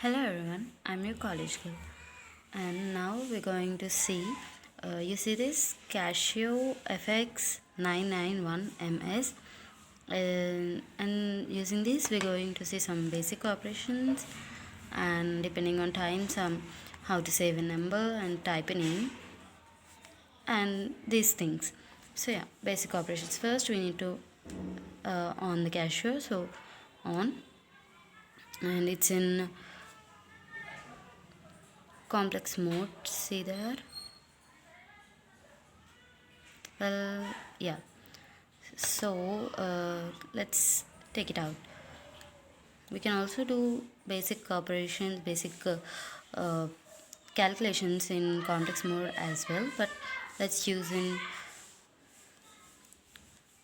Hello everyone, I'm your college girl, and now we're going to see. You see this Casio FX 991 MS, and using this we're going to see some basic operations, and depending on time, some how to save a number and type a name, and these things. So yeah, basic operations. First, we need to on the Casio. So on, and it's in complex mode. See there. Well, yeah. So let's take it out. We can also do basic operations, basic calculations in complex mode as well, but let's use in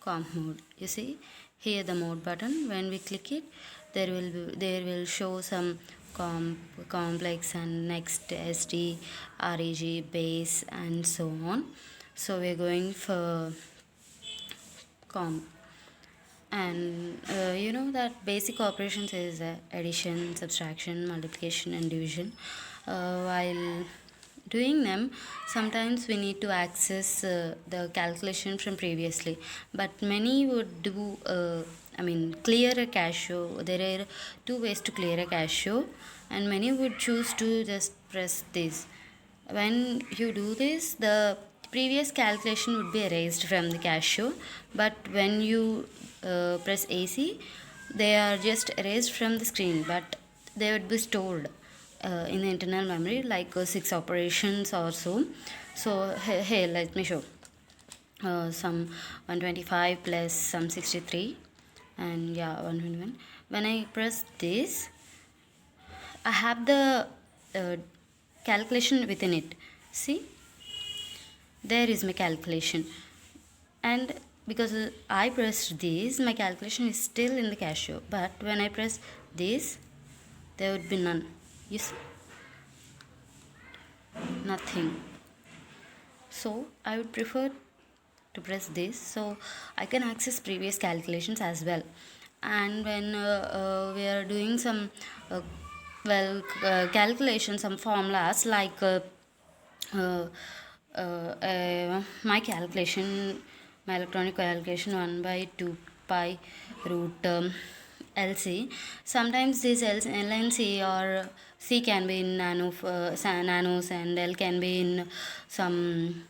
comp mode. You see here the mode button. When we click it, there will show some complex and next SD, REG, base, and so on. So we're going for comp. And you know that basic operations is addition, subtraction, multiplication, and division. While doing them, sometimes we need to access the calculation from previously, but many would do clear a Casio. There are two ways to clear a Casio, and many would choose to just press this. When you do this, the previous calculation would be erased from the Casio, but when you press AC, they are just erased from the screen, but they would be stored in the internal memory, like 6 operations or so. So here let me show some 125 plus some 63, and yeah, 121. When I press this, I have the uh, calculation within it. See, there is my calculation, and because I pressed this, my calculation is still in the Casio, but when I press this, there would be none. You see, nothing. So I would prefer to press this, so I can access previous calculations as well. And when we are doing some calculations, some formulas like uh, my calculation, my electronic calculation 1 by 2 pi root LC. Sometimes this LNC or C can be in nanos, and L can be in some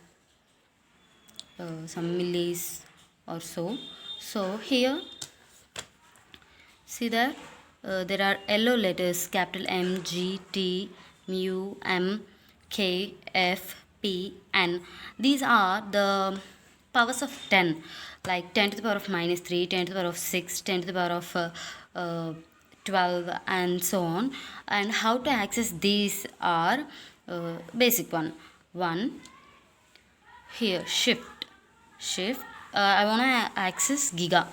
millis or so. So here, see that there are yellow letters, capital M, G, T, mu, M, K, F, P, N. These are the powers of 10, like 10 to the power of minus 3, 10 to the power of 6, 10 to the power of 12, and so on. And how to access these are basic one. One, here, shift. I want to access giga.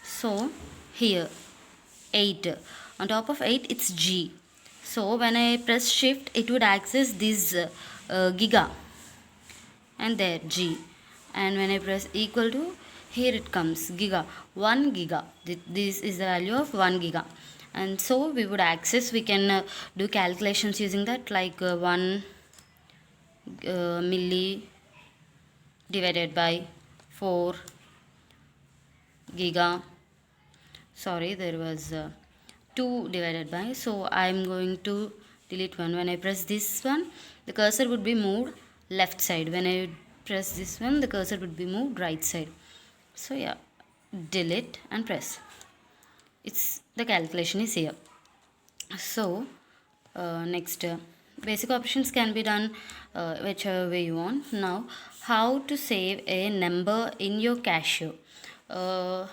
So here, 8, on top of 8 it's G. So when I press shift, it would access this giga, and there G. And when I press equal to, here it comes giga, 1 giga. This is the value of 1 giga. And so we would access, we can do calculations using that, like 1 milli divided by 4 giga. Sorry, there was 2 divided by, so I am going to delete 1. When I press this one, the cursor would be moved left side. When I press this one, the cursor would be moved right side. So yeah, delete and press. It's the calculation is here. So next, basic operations can be done whichever way you want. Now, how to save a number in your Casio? There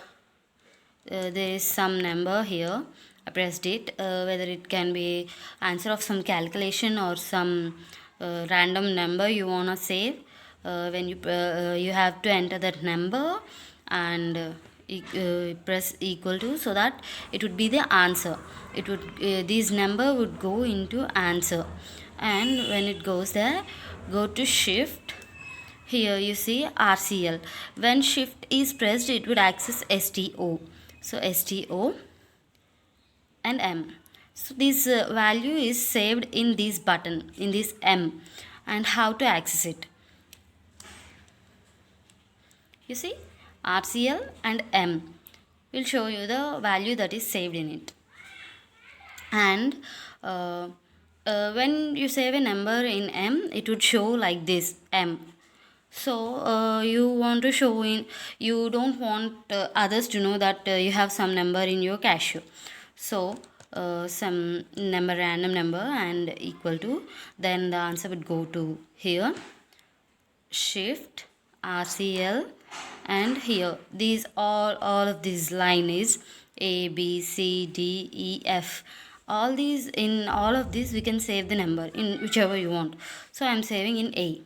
is some number here. I pressed it, whether it can be answer of some calculation or some random number you wanna save. When you have to enter that number, and press equal to, so that it would be the answer. It would this number would go into answer, and when it goes there, go to shift. Here you see RCL. When shift is pressed, it would access STO. So STO and M. So this value is saved in this button, in this M. And how to access it? You see, RCL and M will show you the value that is saved in it. And when you save a number in M, it would show like this, M. So you want to show in, you don't want others to know that you have some number in your cashier. So some number, random number, and equal to, then the answer would go to here, shift RCL, and here these all of this line is A, B, C, D, E, F. All these, in all of these we can save the number in whichever you want. So I am saving in A.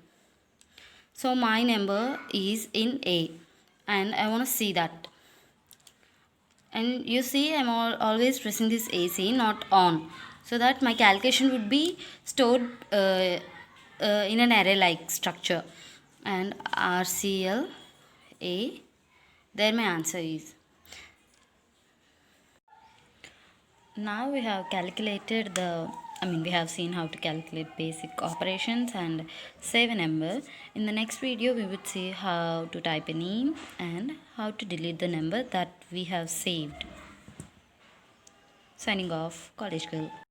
So my number is in A and I want to see that. And you see, I'm always pressing this AC, not on, so that my calculation would be stored in an array like structure. And RCL A, there my answer is. Now we have calculated we have seen how to calculate basic operations and save a number. In the next video, we would see how to type a name and how to delete the number that we have saved. Signing off, College Girl.